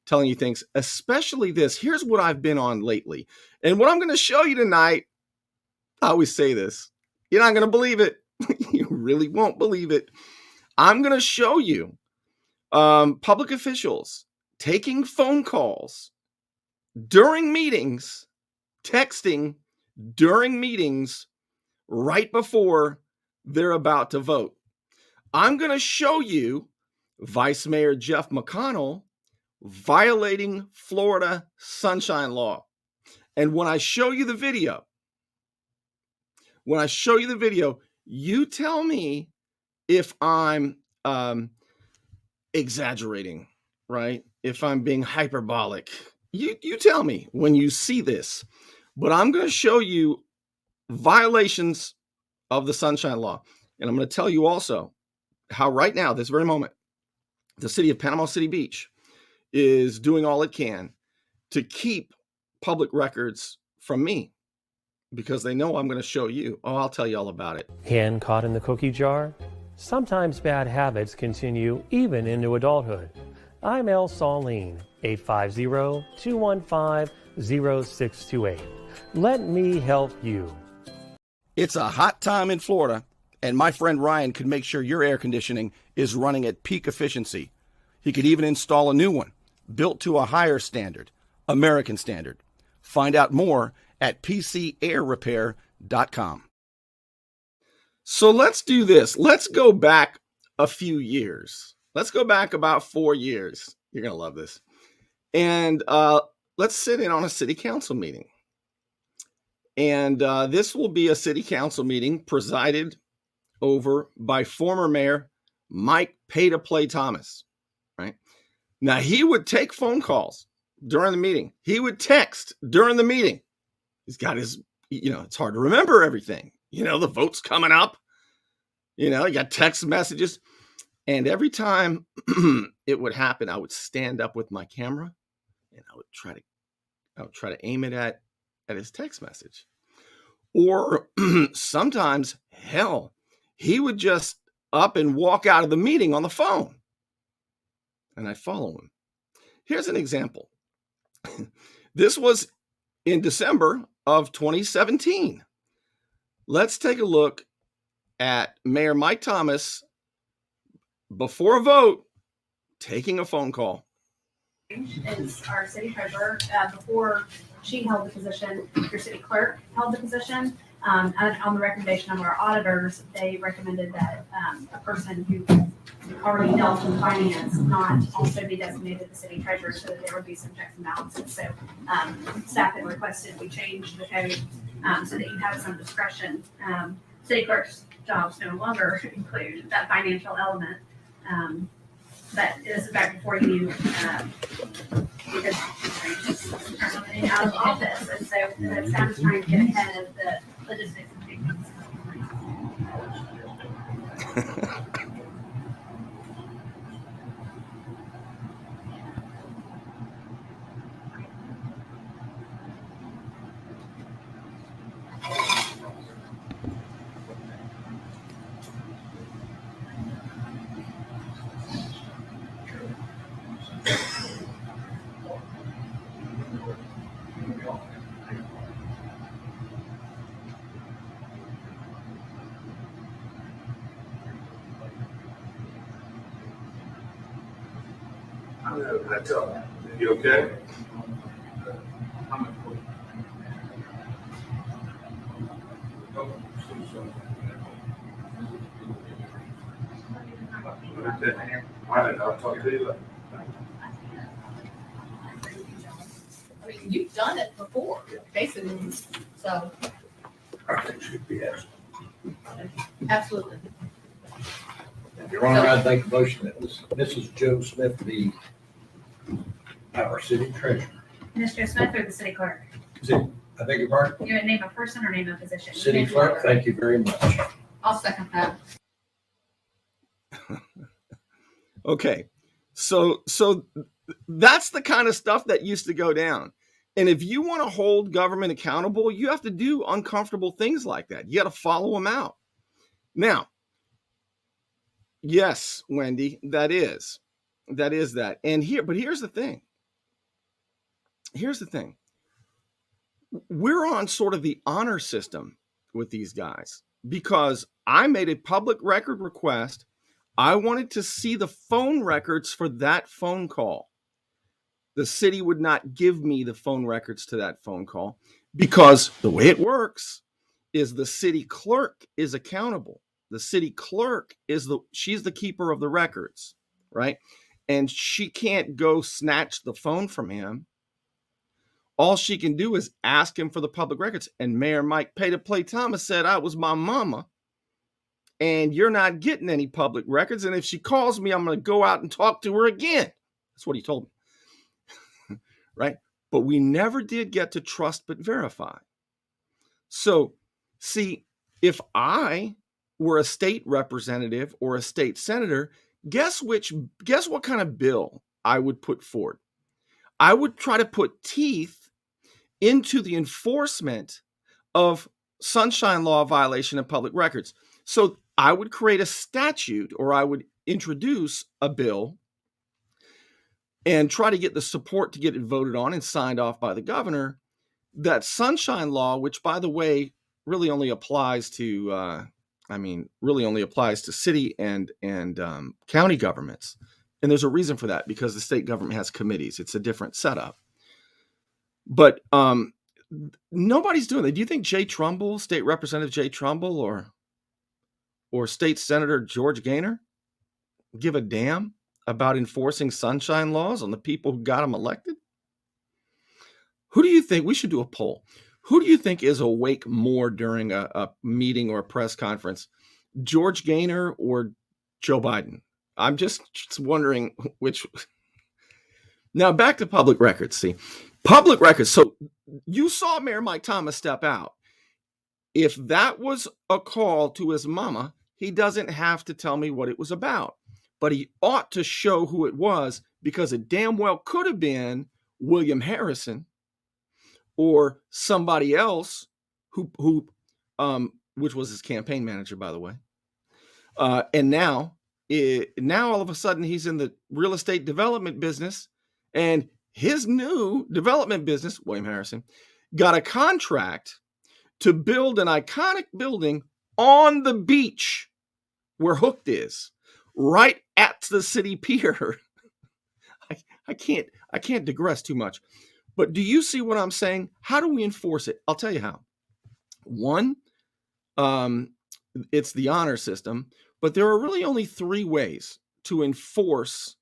telling you things, especially this. Here's what I've been on lately. And what I'm going to show you tonight, I always say this, you're not going to believe it. You really won't believe it. I'm going to show you public officials taking phone calls during meetings, texting during meetings right before they're about to vote. I'm going to show you Vice Mayor Jeff McConnell violating Florida Sunshine Law. And when I show you the video, you tell me if I'm exaggerating, right? If I'm being hyperbolic. You tell me when you see this. But I'm going to show you violations of the Sunshine Law. And I'm going to tell you also how right now, this very moment, the city of Panama City Beach is doing all it can to keep public records from me because they know I'm going to show you. Oh, I'll tell you all about it. Hand caught in the cookie jar? Sometimes bad habits continue even into adulthood. I'm El Saline, 850-215-0628. Let me help you. It's a hot time in Florida, and my friend Ryan could make sure your air conditioning is running at peak efficiency. He could even install a new one, built to a higher standard, American standard. Find out more at pcairrepair.com. So let's do this. Let's go back a few years. Let's go back about 4 years. You're going to love this. And let's sit in on a city council meeting. And this will be a city council meeting presided over by former mayor Mike Pay-to-Play Thomas, right? Now, he would take phone calls during the meeting. He would text during the meeting. He's got his, it's hard to remember everything. The vote's coming up. You got text messages. And every time it would happen, I would stand up with my camera and I would try to aim it at his text message. Or sometimes, hell, he would just up and walk out of the meeting on the phone. And I follow him. Here's an example. This was in December of 2017. Let's take a look at Mayor Mike Thomas before a vote, taking a phone call. Is our city treasurer. Before she held the position, your city clerk held the position. And on the recommendation of our auditors, they recommended that a person who already dealt in finance not also be designated the city treasurer so that there would be some checks and balances. So staff had requested we change the code so that you have some discretion. City clerk's jobs no longer include that financial element. But this is back before you, because you're currently out of office, and so the staff is trying to get ahead of the logistics and things. You okay? Okay. All right, I'll talk to you later. I mean, you've done it before, basically, so I think she'd be asking. absolutely. Your Honor, I'd make a motion that Mrs. Joe Smith be our city treasurer. Ms. Joe Smith or the city clerk? I beg your pardon? You would name a person or name a position? City clerk, thank you very much. I'll second that. Okay. So that's the kind of stuff that used to go down. And if you want to hold government accountable, you have to do uncomfortable things like that. You got to follow them out. Now, yes, Wendy, that is. That is that. And here's the thing. Here's the thing. We're on sort of the honor system with these guys because I made a public record request. I wanted to see the phone records for that phone call. The city would not give me the phone records to that phone call because the way it works is the city clerk is accountable. The city clerk she's the keeper of the records, right? And she can't go snatch the phone from him. All she can do is ask him for the public records. And Mayor Mike Pay-to-Play Thomas said, I was my mama, and you're not getting any public records. And if she calls me, I'm going to go out and talk to her again. That's what he told me, right? But we never did get to trust but verify. So, see, if I were a state representative or a state senator, guess what kind of bill I would put forward? I would try to put teeth into the enforcement of sunshine law violation of public records. So I would create a statute, or I would introduce a bill and try to get the support to get it voted on and signed off by the governor. That sunshine law, which, by the way, really only applies to city and county governments. And there's a reason for that, because the state government has committees. It's a different setup. But nobody's doing it. Do you think Jay Trumbull, State Representative Jay Trumbull, or State Senator George Gaynor give a damn about enforcing sunshine laws on the people who got them elected? Who do you think, we should do a poll, who do you think is awake more during a meeting or a press conference, George Gaynor or Joe Biden? I'm just wondering which. Now back to public records. See, public records. So you saw Mayor Mike Thomas step out. If that was a call to his mama, he doesn't have to tell me what it was about, but he ought to show who it was, because it damn well could have been William Harrison or somebody else who which was his campaign manager, by the way. And now all of a sudden he's in the real estate development business, and his new development business, William Harrison, got a contract to build an iconic building on the beach where Hooked is, right at the city pier. I can't digress too much, but do you see what I'm saying? How do we enforce it? I'll tell you how. One, it's the honor system, but there are really only three ways to enforce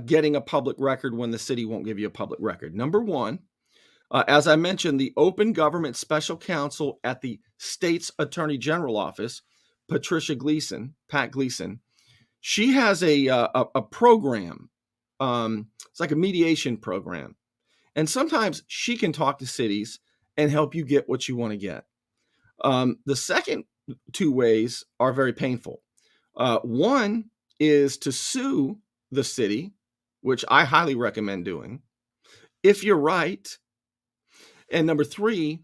getting a public record when the city won't give you a public record. Number one, as I mentioned, the Open Government Special Counsel at the state's Attorney General office, Pat Gleason, she has a program. It's like a mediation program. And sometimes she can talk to cities and help you get what you want to get. The second two ways are very painful. One is to sue the city, which I highly recommend doing, if you're right. And number three,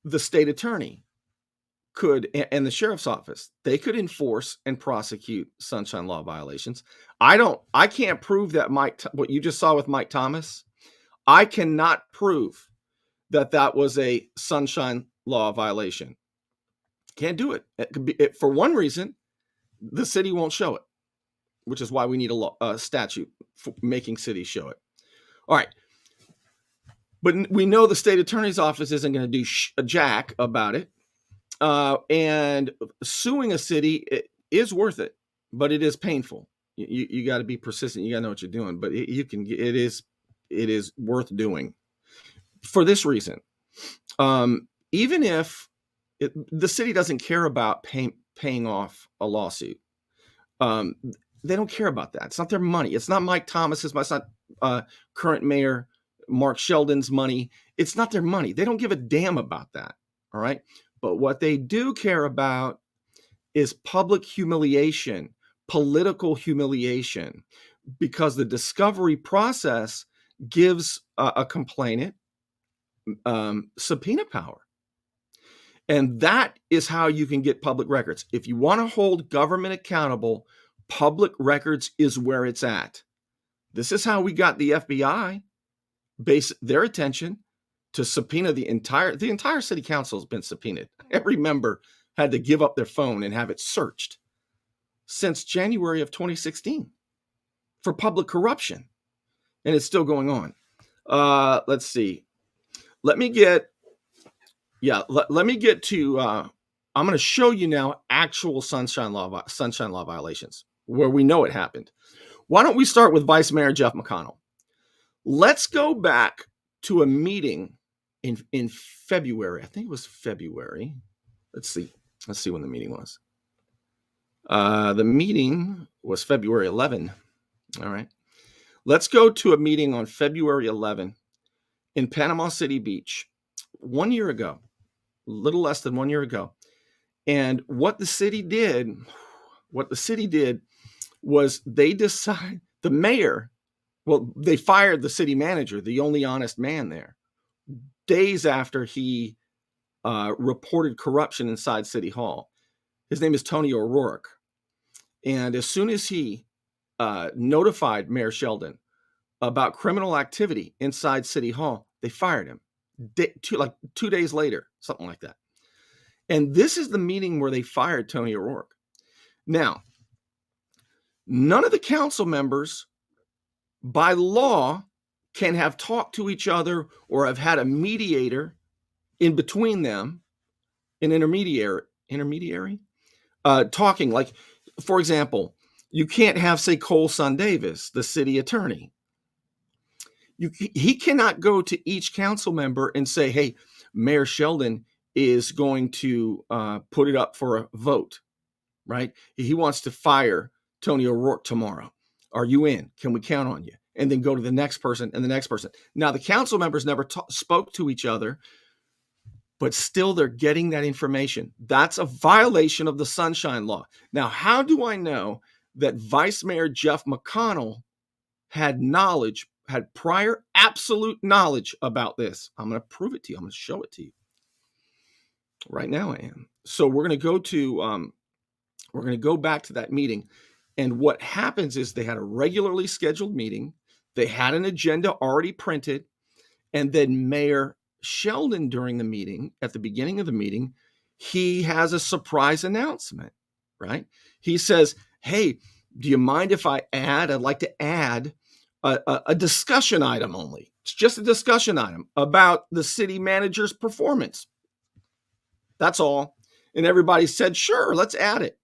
the state attorney could, and the sheriff's office, they could enforce and prosecute sunshine law violations. I can't prove that what you just saw with Mike Thomas, I cannot prove that was a sunshine law violation. Can't do it. It could be, for one reason, the city won't show it, which is why we need a statute for making cities show it. All right. But we know the state attorney's office isn't going to do a jack about it. And suing a city is worth it, but it is painful. You got to be persistent. You got to know what you're doing, but it is worth doing for this reason. Even if the city doesn't care about paying off a lawsuit, they don't care about that. It's not their money. It's not Mike Thomas's. It's not current mayor Mark Sheldon's money. It's not their money. They don't give a damn about that. All right. But what they do care about is public humiliation, political humiliation, because the discovery process gives a complainant subpoena power. And that is how you can get public records. If you want to hold government accountable, public records is where it's at. This is how we got the FBI base their attention to subpoena the entire city council has been subpoenaed. Every member had to give up their phone and have it searched since January of 2016 for public corruption. And it's still going on. Let's see. Let me get to, I'm going to show you now actual sunshine law violations where we know it happened. Why don't we start with Vice Mayor Jeff McConnell? Let's go back to a meeting in February. I think it was February. Let's see when the meeting was. The meeting was February 11. All right. Let's go to a meeting on February 11 in Panama City Beach 1 year ago, a little less than 1 year ago. And what the city did was they fired the city manager, the only honest man there, days after he reported corruption inside City Hall. His name is Tony O'Rourke. And as soon as he notified Mayor Sheldon about criminal activity inside City Hall, they fired him 2 days later, something like that. And this is the meeting where they fired Tony O'Rourke. Now, none of the council members by law can have talked to each other or have had a mediator in between them, an intermediary, talking. Like, for example, you can't have, say, Cole Son Davis, the city attorney. He cannot go to each council member and say, hey, Mayor Sheldon is going to put it up for a vote, right? He wants to fire Tony O'Rourke tomorrow. Are you in? Can we count on you? And then go to the next person and the next person. Now, the council members never spoke to each other, but still they're getting that information. That's a violation of the Sunshine Law. Now, how do I know that Vice Mayor Jeff McConnell had prior absolute knowledge about this? I'm going to prove it to you. I'm going to show it to you. Right now I am. So we're going to go back to that meeting. And what happens is they had a regularly scheduled meeting. They had an agenda already printed. And then Mayor Sheldon, during the meeting, at the beginning of the meeting, he has a surprise announcement, right? He says, hey, do you mind if I'd like to add a discussion item only. It's just a discussion item about the city manager's performance. That's all. And everybody said, sure, let's add it.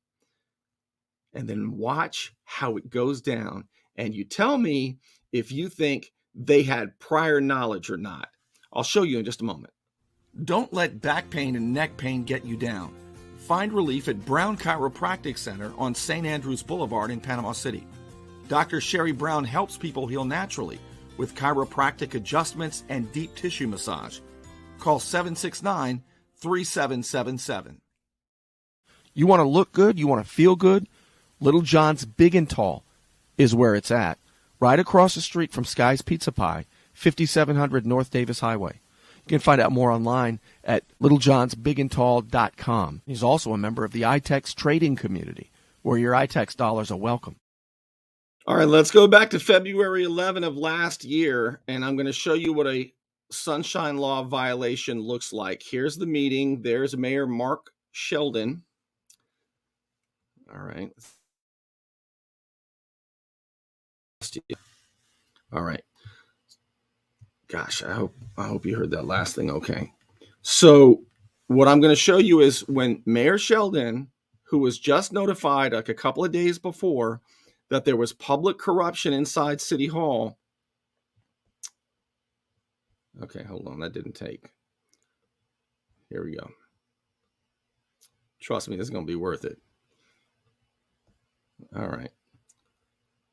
And then watch how it goes down. And you tell me if you think they had prior knowledge or not. I'll show you in just a moment. Don't let back pain and neck pain get you down. Find relief at Brown Chiropractic Center on St. Andrews Boulevard in Panama City. Dr. Sherry Brown helps people heal naturally with chiropractic adjustments and deep tissue massage. Call 769-3777. You want to look good? You want to feel good? Little John's Big and Tall is where it's at. Right across the street from Sky's Pizza Pie, 5700 North Davis Highway. You can find out more online at littlejohnsbigandtall.com. He's also a member of the iTex trading community, where your iTex dollars are welcome. All right, let's go back to February 11 of last year, and I'm going to show you what a Sunshine Law violation looks like. Here's the meeting. There's Mayor Mark Sheldon. All right. All right. Gosh, I hope you heard that last thing okay. So what I'm going to show you is when Mayor Sheldon, who was just notified like a couple of days before that there was public corruption inside City Hall. Okay, hold on. That didn't take. Here we go. Trust me, this is going to be worth it. All right.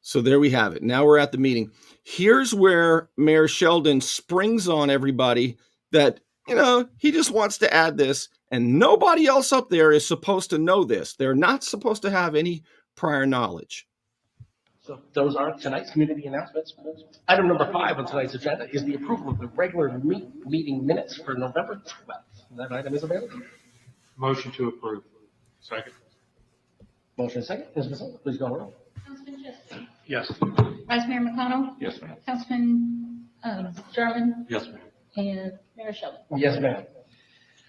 So there we have it. Now we're at the meeting. Here's where Mayor Sheldon springs on everybody that, he just wants to add this, and nobody else up there is supposed to know this. They're not supposed to have any prior knowledge. So those are tonight's community announcements. Item number 5 on tonight's agenda is the approval of the regular meeting minutes for November 12th. That item is available. Motion to approve. Second. Motion second. Ms. Mazzella, please go roll. Councilman Jeffrey? Yes. Vice Mayor McConnell, Yes, ma'am. Councilman Jarman, Yes, ma'am. and Mayor Sheldon. Yes, ma'am.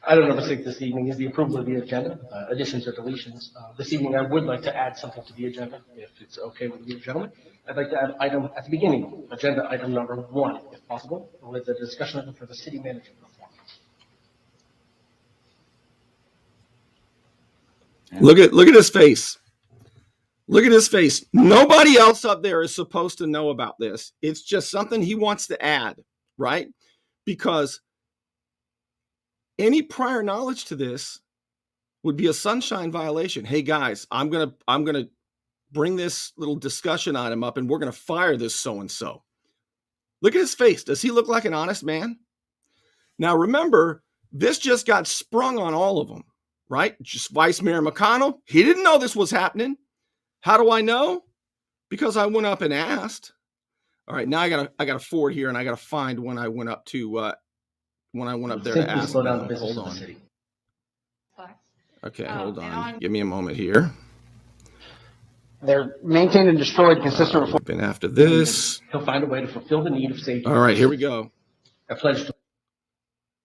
Item number 6 this evening is the approval of the agenda, additions or deletions. This evening, I would like to add something to the agenda, if it's okay with you gentlemen. I'd like to add item at the beginning, agenda item number 1, if possible, with a discussion item for the city manager performance. Look at his face. Look at his face. Nobody else up there is supposed to know about this. It's just something he wants to add, right? Because any prior knowledge to this would be a sunshine violation. Hey guys, I'm gonna bring this little discussion item up and we're gonna fire this so-and-so. Look at his face. Does he look like an honest man? Now remember, this just got sprung on all of them, right? Just Vice Mayor McConnell, he didn't know this was happening. How do I know? Because I went up and asked. All right, now I gotta forward here and I gotta find when I went up to there to ask. Slow down the business Hold of the on. city. Okay, hold on. Give me a moment here. They're maintained and destroyed consistent with. Been after this. He'll find a way to fulfill the need of safety. All right, here we go. I pledge to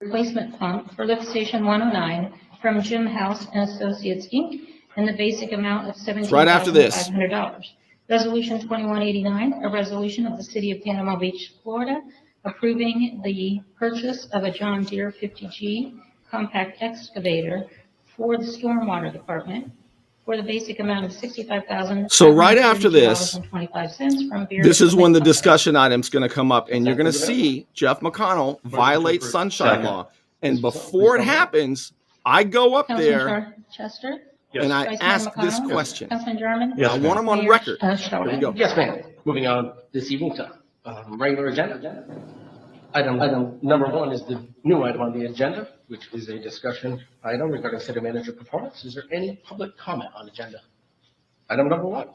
Replacement pump for lift station 109 from Jim House and Associates, Inc., in the basic amount of right after this. $17,500. Resolution 2189, a resolution of the City of Panama Beach, Florida, approving the purchase of a John Deere 50G compact excavator for the Stormwater Department for the basic amount of $65,000. So right after this, from this is when the discussion item's going to come up, and you're going to see Jeff McConnell violate sunshine law. And before it happens, I go up there Chester. and I Vice Mayor ask this McConnell? question. Councilman Jarman? I want him on record. Here we go. Yes, ma'am. Moving on this evening to regular agenda. Item number 1 is the new item on the agenda, which is a discussion item regarding city manager performance. Is there any public comment on agenda? Item number 1.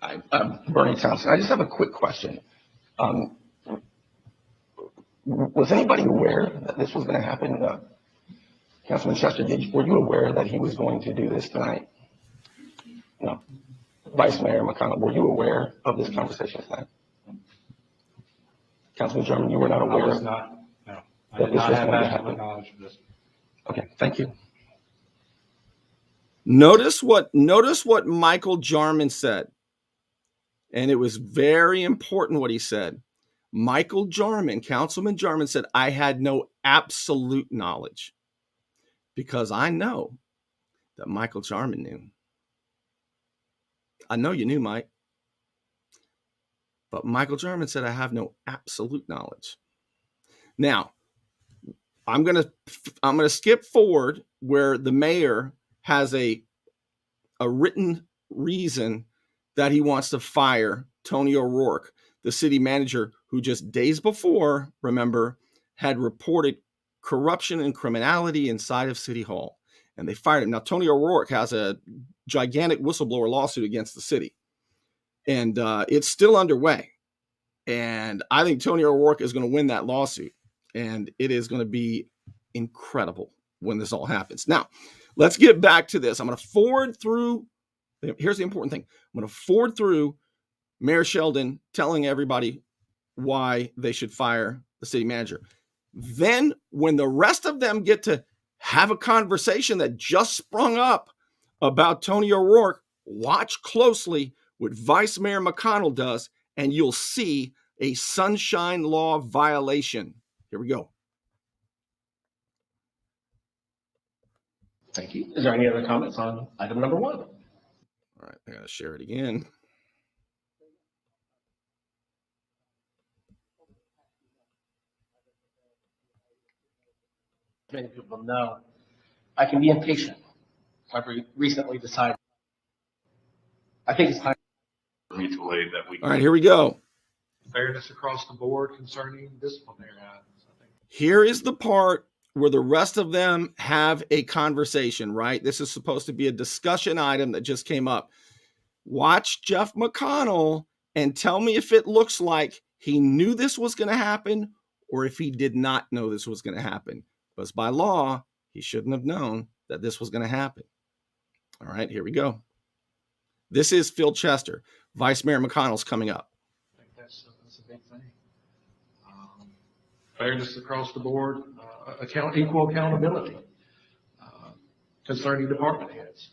I'm Bernie Thompson. I just have a quick question. Was anybody aware that this was going to happen? Councilman Chester, were you aware that he was going to do this tonight? No. Vice Mayor McConnell, were you aware of this conversation tonight? Councilman Jarman, you were not aware? I was not, no. I That did this not was have going to actual happen? knowledge of this. Okay, thank you. Notice what Michael Jarman said. And it was very important what he said. Michael Jarman, Councilman Jarman said, I had no absolute knowledge. Because I know that Michael Jarman knew. I know you knew, Mike. But Michael Jarman said, I have no absolute knowledge. Now, I'm gonna skip forward where the mayor has a written reason that he wants to fire Tony O'Rourke, the city manager who just days before, remember, had reported corruption and criminality inside of City Hall. And they fired him. Now, Tony O'Rourke has a gigantic whistleblower lawsuit against the city. And it's still underway. And I think Tony O'Rourke is going to win that lawsuit. And it is going to be incredible when this all happens. Now, let's get back to this. I'm going to forward through. Here's the important thing. I'm going to forward through Mayor Sheldon telling everybody why they should fire the city manager. Then when the rest of them get to have a conversation that just sprung up about Tony O'Rourke, watch closely what Vice Mayor McConnell does, and you'll see a sunshine law violation. Here we go. Thank you. Is there any other comments on item number 1? All right, I got to share it again. Many people know I can be impatient. I've recently decided. I think it's time. Mutually that we. All right, here we go. Fairness across the board concerning disciplinary items, I think. Here is the part where the rest of them have a conversation, right? This is supposed to be a discussion item that just came up. Watch Jeff McConnell and tell me if it looks like he knew this was going to happen or if he did not know this was going to happen. Because by law, he shouldn't have known that this was going to happen. All right, here we go. This is Phil Chester. Vice Mayor McConnell's coming up. I think that's a big thing. Fairness across the board, equal accountability concerning department heads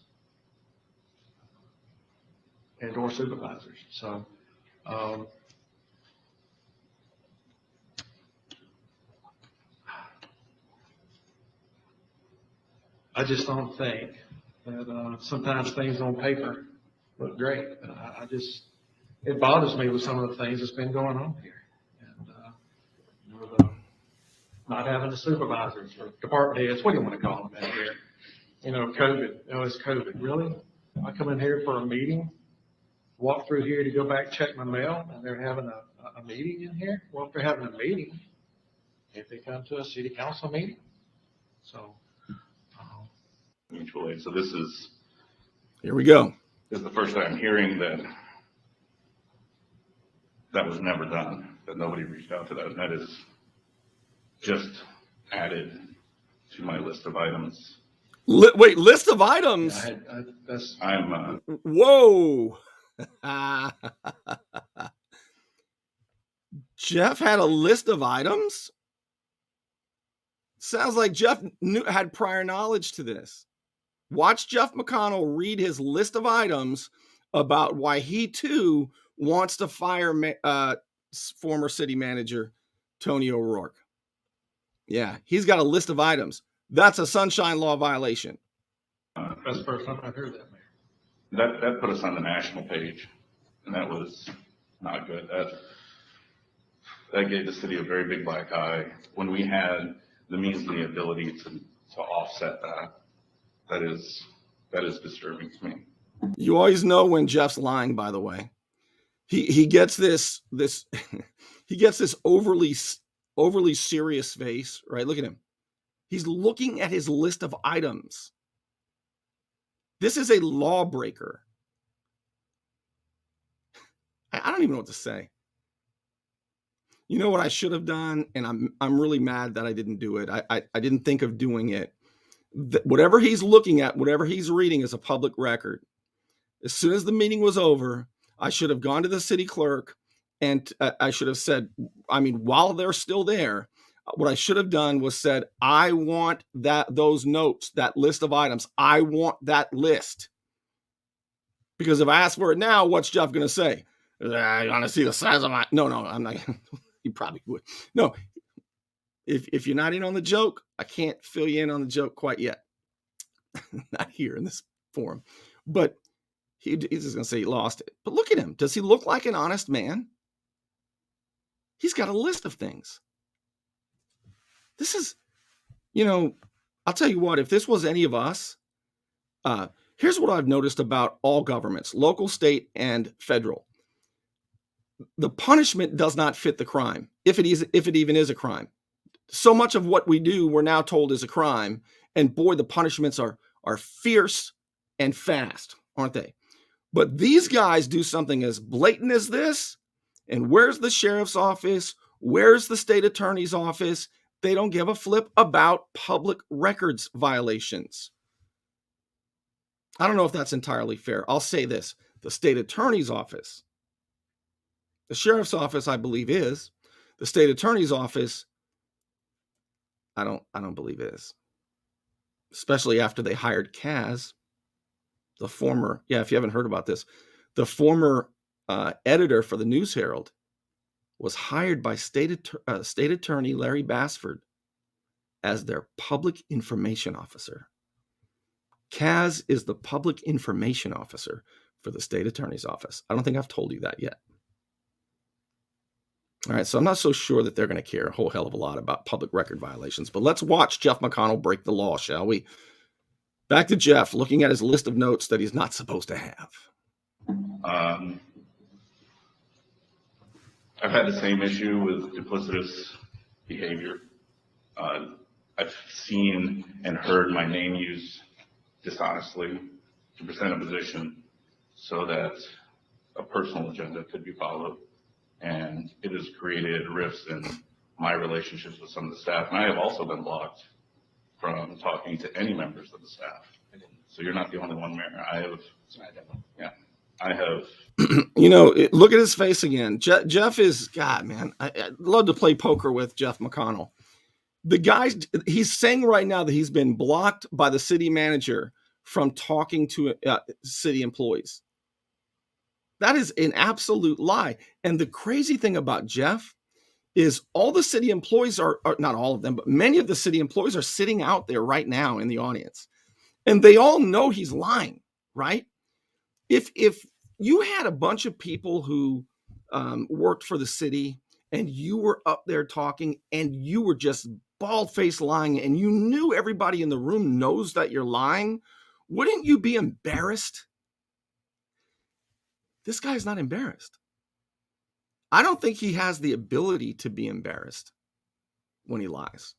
and or supervisors. So I just don't think that sometimes things on paper look great. It bothers me with some of the things that's been going on here. And not having the supervisors or department heads, what do you want to call them out here? COVID. It's COVID. Really? I come in here for a meeting, walk through here to go back, check my mail, and they're having a meeting in here? Well, if they're having a meeting, if they come to a city council meeting. So. Mutual aid. So this is. Here we go. This is the first time hearing that was never done, that nobody reached out to that. And that is just added to my list of items. Wait, list of items? I'm. Whoa. Jeff had a list of items? Sounds like Jeff had prior knowledge to this. Watch Jeff McConnell read his list of items about why he too wants to fire former city manager Tony O'Rourke. Yeah, he's got a list of items. That's a sunshine law violation. That's the first time I've heard that, Mayor. That put us on the national page, and that was not good. That gave the city a very big black eye when we had the means and the ability to offset that. That is disturbing to me. You always know when Jeff's lying, by the way. He gets this he gets this overly serious face, right? Look at him. He's looking at his list of items. This is a lawbreaker. I don't even know what to say. You know what I should have done, and I'm really mad that I didn't do it. I didn't think of doing it. Whatever he's looking at, whatever he's reading is a public record. As soon as the meeting was over, I should have gone to the city clerk and I should have said, while they're still there, what I should have done was said, I want those notes, that list of items. I want that list. Because if I ask for it now, what's Jeff going to say? I want to see the size of my... No, I'm not. He probably would. No. If you're not in on the joke, I can't fill you in on the joke quite yet. Not here in this forum. But he's just going to say he lost it. But look at him. Does he look like an honest man? He's got a list of things. This is, I'll tell you what, if this was any of us, here's what I've noticed about all governments, local, state, and federal. The punishment does not fit the crime, if it even is a crime. So much of what we do, we're now told is a crime. And boy, the punishments are fierce and fast, aren't they? But these guys do something as blatant as this. And where's the sheriff's office? Where's the state attorney's office? They don't give a flip about public records violations. I don't know if that's entirely fair. I'll say this. The state attorney's office, the sheriff's office, I believe is. The state attorney's office, I don't believe is. Especially after they hired Kaz, the former, if you haven't heard about this, the former editor for the News Herald was hired by state attorney Larry Bassford as their public information officer. Kaz is the public information officer for the state attorney's office. I don't think I've told you that yet. All right, so I'm not so sure that they're going to care a whole hell of a lot about public record violations, but let's watch Jeff McConnell break the law, shall we? Back to Jeff, looking at his list of notes that he's not supposed to have. I've had the same issue with duplicitous behavior. I've seen and heard my name used dishonestly to present a position so that a personal agenda could be followed. And it has created rifts in my relationships with some of the staff. And I have also been blocked from talking to any members of the staff. So you're not the only one, Mayor. I have, yeah. I have, Look at his face again. Jeff is, God, man, I'd love to play poker with Jeff McConnell. The guy's, he's saying right now that he's been blocked by the city manager from talking to city employees. That is an absolute lie. And the crazy thing about Jeff is all the city employees are not all of them, but many of the city employees are sitting out there right now in the audience. And they all know he's lying, right? If you had a bunch of people who worked for the city and you were up there talking and you were just bald-faced lying and you knew everybody in the room knows that you're lying, wouldn't you be embarrassed? This guy's not embarrassed. I don't think he has the ability to be embarrassed when he lies.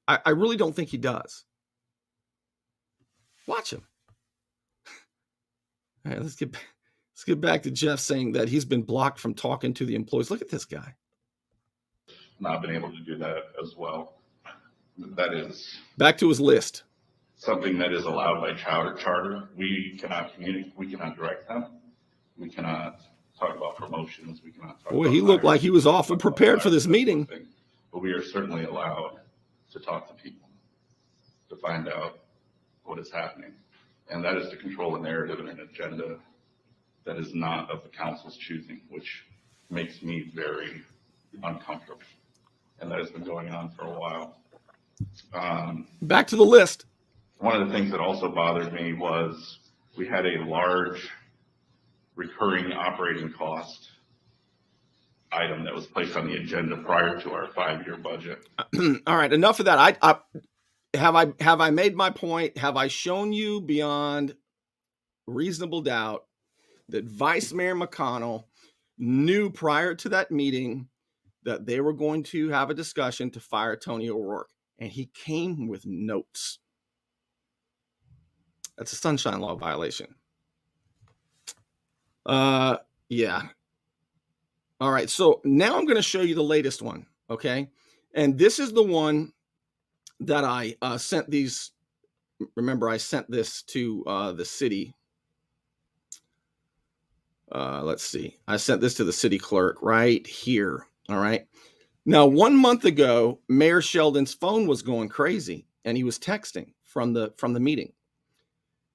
I really don't think he does. Watch him. All right, let's get back to Jeff saying that he's been blocked from talking to the employees. Look at this guy. not been able to do that as well. That is back to his list. Something that is allowed by charter. We cannot communicate. We cannot direct them. We cannot talk about promotions. We cannot talk. Boy, he looked like he was awful prepared for this meeting. But we are certainly allowed to talk to people, to find out what is happening. And that is to control a narrative and an agenda that is not of the council's choosing, which makes me very uncomfortable. And that has been going on for a while. Back to the list. One of the things that also bothered me was we had a large recurring operating cost item that was placed on the agenda prior to our 5-year budget. All right, enough of that. Have I made my point? Have I shown you beyond reasonable doubt that Vice Mayor McConnell knew prior to that meeting that they were going to have a discussion to fire Tony O'Rourke, and he came with notes? That's a sunshine law violation. Yeah. All right, so now I'm going to show you the latest one, okay? And this is the one that I sent these. Remember, I sent this to the city. Let's see. I sent this to the city clerk right here. All right. Now, 1 month ago, Mayor Sheldon's phone was going crazy, and he was texting from the meeting.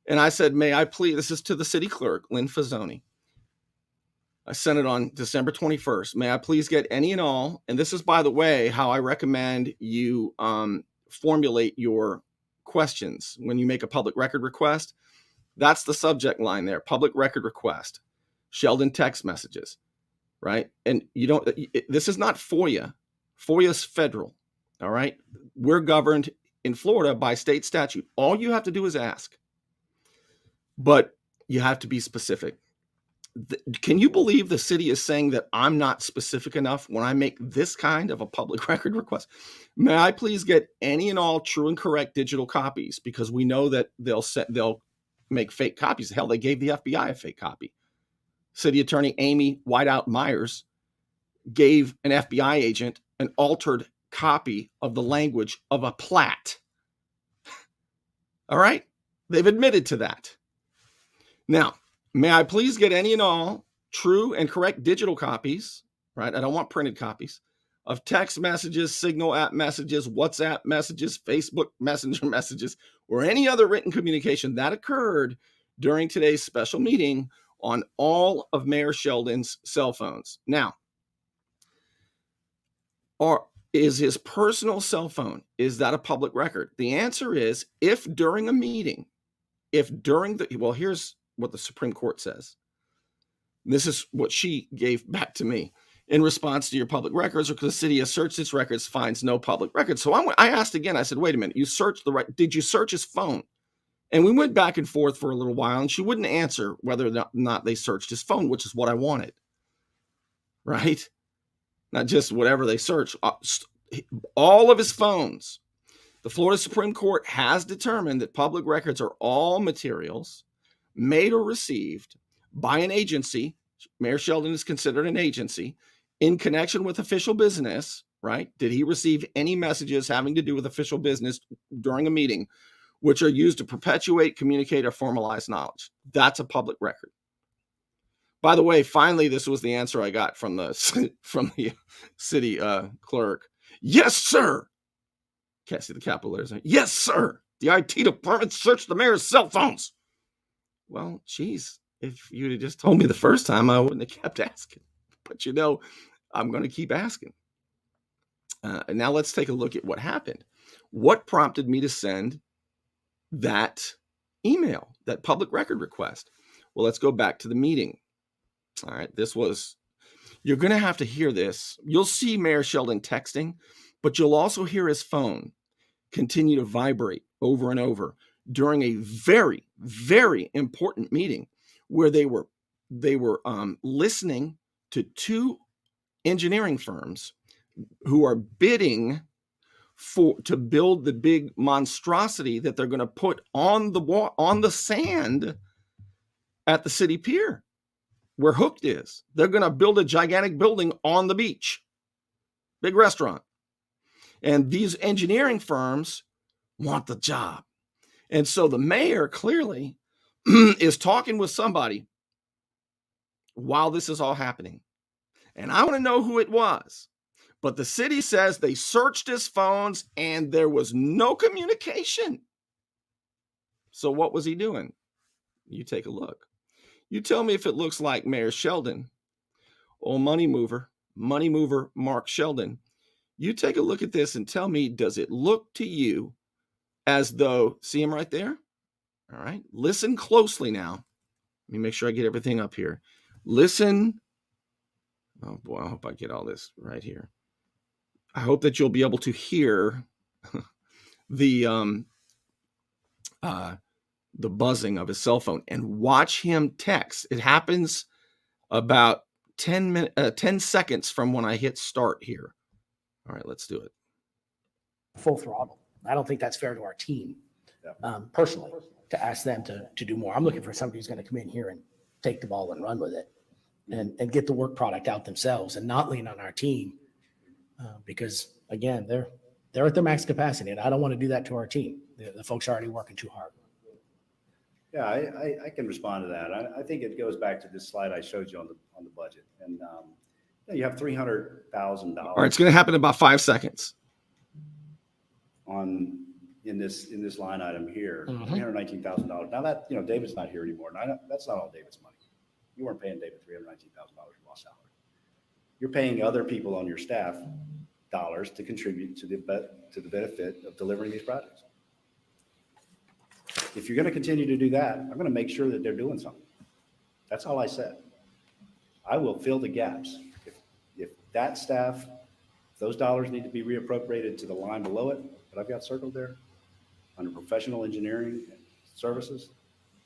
And I said, may I please, this is to the city clerk, Lynn Fazzoni. I sent it on December 21st. May I please get any and all, and this is, by the way, how I recommend you formulate your questions when you make a public record request. That's the subject line there, public record request, Sheldon text messages, right? And you don't, this is not FOIA. FOIA's federal, all right? We're governed in Florida by state statute. All you have to do is ask, but you have to be specific. Can you believe the city is saying that I'm not specific enough when I make this kind of a public record request? May I please get any and all true and correct digital copies, because we know that they'll make fake copies. Hell, they gave the FBI a fake copy. City Attorney Amy Whiteout Myers gave an FBI agent an altered copy of the language of a plat. All right? They've admitted to that. Now, may I please get any and all true and correct digital copies, right? I don't want printed copies of text messages, Signal app messages, WhatsApp messages, Facebook Messenger messages, or any other written communication that occurred during today's special meeting on all of Mayor Sheldon's cell phones. Now, is his personal cell phone, is that a public record? The answer is, if during a meeting, well, here's what the Supreme Court says. This is what she gave back to me. In response to your public records, or because the city has searched its records, finds no public records. So I asked again, I said, wait a minute, did you search his phone? And we went back and forth for a little while, and she wouldn't answer whether or not they searched his phone, which is what I wanted, right? Not just whatever they search, all of his phones. The Florida Supreme Court has determined that public records are all materials made or received by an agency. Mayor Sheldon is considered an agency in connection with official business, right? Did he receive any messages having to do with official business during a meeting, which are used to perpetuate, communicate, or formalize knowledge? That's a public record. By the way, finally, this was the answer I got from the city clerk. Yes, sir. Can't see the capital letters. Yes, sir. The IT department searched the mayor's cell phones. Well, geez, if you'd have just told me the first time, I wouldn't have kept asking. But I'm going to keep asking. And now let's take a look at what happened. What prompted me to send that email, that public record request? Well, let's go back to the meeting. All right, you're going to have to hear this. You'll see Mayor Sheldon texting, but you'll also hear his phone continue to vibrate over and over during a very, very important meeting where they were listening to two engineering firms who are bidding to build the big monstrosity that they're going to put on the sand at the city pier where Hooked is. They're going to build a gigantic building on the beach, big restaurant. And these engineering firms want the job. And so the mayor clearly is talking with somebody while this is all happening. And I want to know who it was. But the city says they searched his phones and there was no communication. So what was he doing? You take a look. You tell me if it looks like Mayor Sheldon, old money mover Mark Sheldon. You take a look at this and tell me, does it look to you as though, see him right there? All right, listen closely now. Let me make sure I get everything up here. Listen. Oh boy, I hope I get all this right here. I hope that you'll be able to hear the buzzing of his cell phone and watch him text. It happens about 10 seconds from when I hit start here. All right, let's do it. Full throttle. I don't think that's fair to our team, personally, to ask them to do more. I'm looking for somebody who's going to come in here and take the ball and run with it and get the work product out themselves and not lean on our team because, again, they're at their max capacity, and I don't want to do that to our team. The folks are already working too hard. Yeah, I can respond to that. I think it goes back to this slide I showed you on the budget, and you have $300,000. All right, it's going to happen in about 5 seconds. In this line item here, $319,000. Now that David's not here anymore. Now that's not all David's money. You weren't paying David $319,000 raw salary. You're paying other people on your staff dollars to contribute to the benefit of delivering these projects. If you're going to continue to do that, I'm going to make sure that they're doing something. That's all I said. I will fill the gaps. If that staff, those dollars need to be reappropriated to the line below it that I've got circled there under professional engineering services,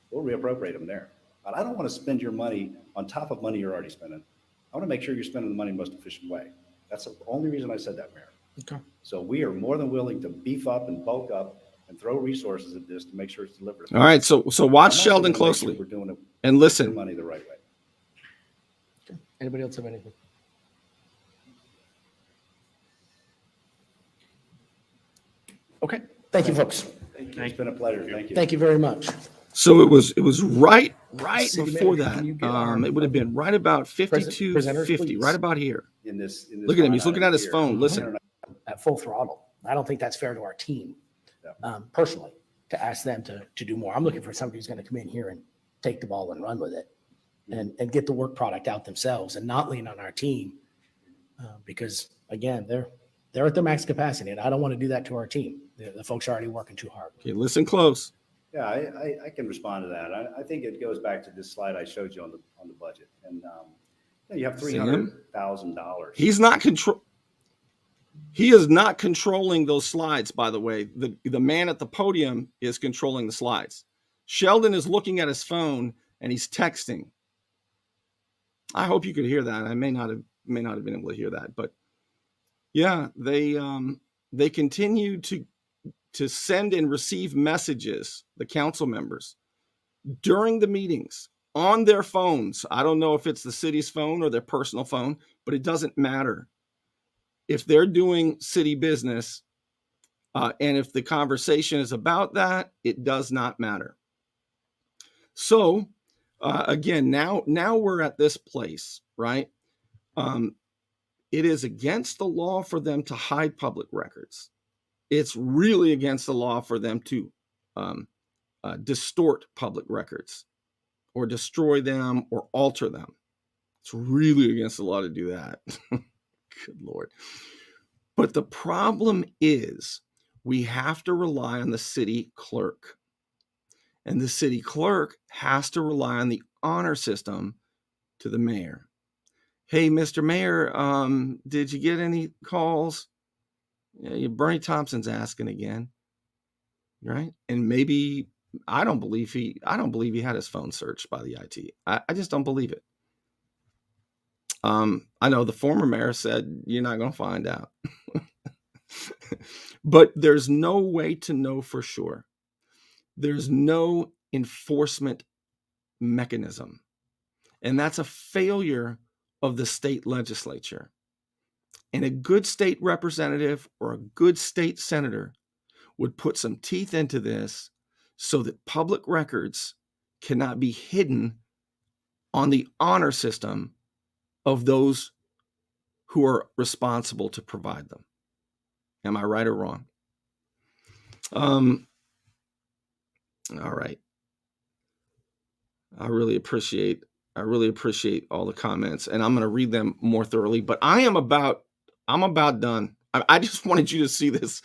we'll reappropriate them there. But I don't want to spend your money on top of money you're already spending. I want to make sure you're spending the money in the most efficient way. That's the only reason I said that, Mayor. Okay. So we are more than willing to beef up and bulk up and throw resources at this to make sure it's delivered. All right, so watch Sheldon closely we're doing it and listen. money the right way. Okay. Anybody else have anything? Okay. Thank you, folks. Thank you. It's been a pleasure. Thank you. Thank you very much. So it was right City before Manager, that. can you get our It would have been right about 52, presenters, 50, please? right about here. In this Look at him. line He's looking item at his here, phone. Listen. At full throttle. I don't think that's fair to our team, personally, to ask them to do more. I'm looking for somebody who's going to come in here and take the ball and run with it and get the work product out themselves and not lean on our team because, again, they're at their max capacity, and I don't want to do that to our team. The folks are already working too hard. Okay, listen close. Yeah, I can respond to that. I think it goes back to this slide I showed you on the budget, and you have $300,000. He is not controlling those slides, by the way. The man at the podium is controlling the slides. Sheldon is looking at his phone and he's texting. I hope you could hear that. I may not have been able to hear that, but yeah, they continue to send and receive messages, the council members, during the meetings on their phones. I don't know if it's the city's phone or their personal phone, but it doesn't matter. If they're doing city business, and if the conversation is about that, it does not matter. So again, now we're at this place, right? It is against the law for them to hide public records. It's really against the law for them to distort public records or destroy them or alter them. It's really against the law to do that. Good Lord. But the problem is we have to rely on the city clerk. And the city clerk has to rely on the honor system to the mayor. Hey, Mr. Mayor, did you get any calls? Yeah, Bernie Thompson's asking again, right? And maybe I don't believe he had his phone searched by the IT. I just don't believe it. I know the former mayor said you're not going to find out, but there's no way to know for sure. There's no enforcement mechanism, and that's a failure of the state legislature. And a good state representative or a good state senator would put some teeth into this so that public records cannot be hidden on the honor system of those who are responsible to provide them. Am I right or wrong? All right. I really appreciate all the comments, and I'm going to read them more thoroughly, but I'm about done. I just wanted you to see this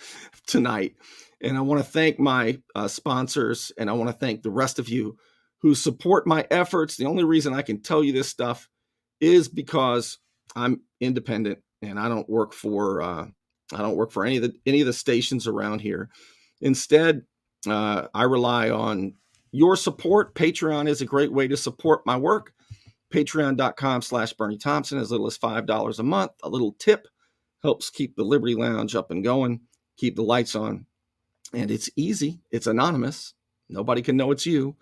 tonight, and I want to thank my sponsors, and I want to thank the rest of you who support my efforts. The only reason I can tell you this stuff is because I'm independent, and I don't work for any of the stations around here. Instead, I rely on your support. Patreon is a great way to support my work. Patreon.com/Bernie Thompson, as little as $5 a month. A little tip helps keep the Liberty Lounge up and going, keep the lights on. And it's easy. It's anonymous. Nobody can know it's you.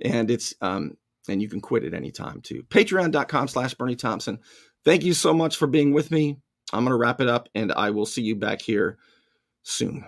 And it's and you can quit at any time too. Patreon.com/Bernie Thompson. Thank you so much for being with me. I'm going to wrap it up, and I will see you back here soon.